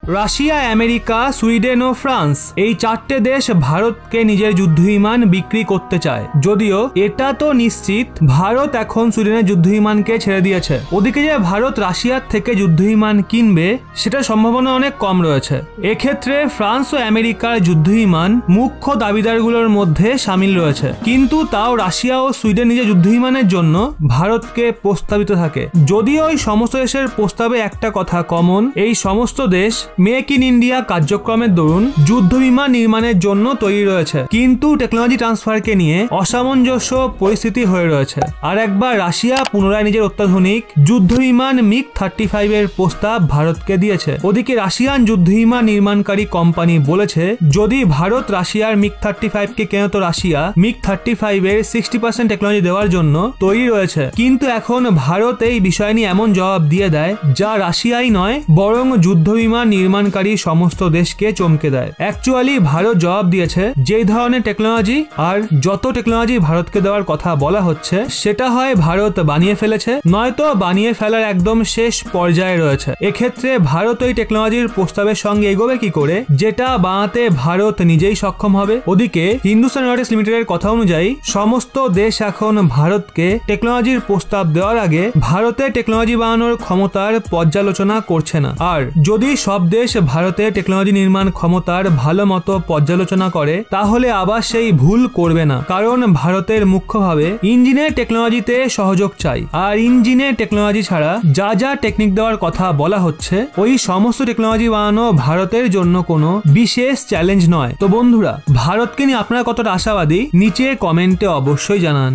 Russia, America, Sweden ও France এই চারটে দেশ ভারতকে নিজের যুদ্ধবিমান বিক্রি করতে চায়। যদিও এটা তো নিশ্চিত ভারত এখন সুইডেনের যুদ্ধবিমানকে ছেড়ে দিয়েছে। ওদিকে যে ভারত রাশিয়ার থেকে যুদ্ধবিমান কিনবে সেটা সম্ভাবনা অনেক কম রয়েছে। এক্ষেত্রে ফ্রান্স ও আমেরিকার যুদ্ধবিমান মুখ্য দাবিদারগুলোর মধ্যে সামিল রয়েছে, কিন্তু তাও রাশিয়া ও সুইডেন নিজের যুদ্ধবিমানের জন্য ভারতকে প্রস্তাবিত থাকে। যদিও এই সমস্ত দেশের প্রস্তাবে একটা কথা কমন, এই সমস্ত দেশ মেক ইন ইন্ডিয়া কার্যক্রমের দরুন যুদ্ধবিমান নির্মাণের জন্য তৈরি রয়েছে, কিন্তু টেকনোলজি ট্রান্সফারকে নিয়ে অসামঞ্জস্য পরিস্থিতি হয়ে রয়েছে। আর একবার রাশিয়া পুনরায় নিজের অত্যাধুনিক যুদ্ধবিমান MiG-35 এর প্রস্তাব ভারতকে দিয়েছে। ওদিকে রাশিয়ান যুদ্ধবিমান নির্মাণকারী কোম্পানি বলেছে যদি ভারত রাশিয়ার MiG-35 কে কেনে তো রাশিয়া MiG-35 এর 60% টেকনোলজি দেওয়ার জন্য তৈরি রয়েছে। কিন্তু এখন ভারত এই বিষয় নিয়ে এমন জবাব দিয়ে দেয় যা রাশিয়াই নয় বরং যুদ্ধবিমান নির্মাণকারী সমস্ত দেশকে চমকে দেয়। অ্যাকচুয়ালি ভারত জবাব দিয়েছে যে ধরনের টেকনোলজি আর যত টেকনোলজি ভারতকে দেওয়ার কথা বলা হচ্ছে সেটা হয় ভারত বানিয়ে ফেলেছে, নয়তো বানিয়ে ফেলার একদম শেষ পর্যায়ে রয়েছে। এক্ষেত্রে ভারত এই টেকনোলজির প্রস্তাবের সঙ্গে এগোবে কি করে, যেটা বানাতে ভারত নিজেই সক্ষম হবে। ওদিকে হিন্দুস্তান এরোনটিক্স লিমিটেডের কথা অনুযায়ী সমস্ত দেশ এখন ভারতকে টেকনোলজির প্রস্তাব দেওয়ার আগে ভারতের টেকনোলজি বানানোর ক্ষমতার পর্যালোচনা করছে না। আর যদি সব দেশ ভারতের টেকনোলজি নির্মাণ ক্ষমতার ভালো মতো পর্যালোচনা করে তাহলে আবার সেই ভুল করবে না, কারণ ভারতের মুখ্যভাবে ইঞ্জিনের টেকনোলজিতে সহযোগ চাই। আর ইঞ্জিনের টেকনোলজি ছাড়া যা যা টেকনিক দেওয়ার কথা বলা হচ্ছে ওই সমস্ত টেকনোলজি বানানো ভারতের জন্য কোনো বিশেষ চ্যালেঞ্জ নয়। তো বন্ধুরা, ভারতকে নিয়ে আপনারা কতটা আশাবাদী নিচে কমেন্টে অবশ্যই জানান।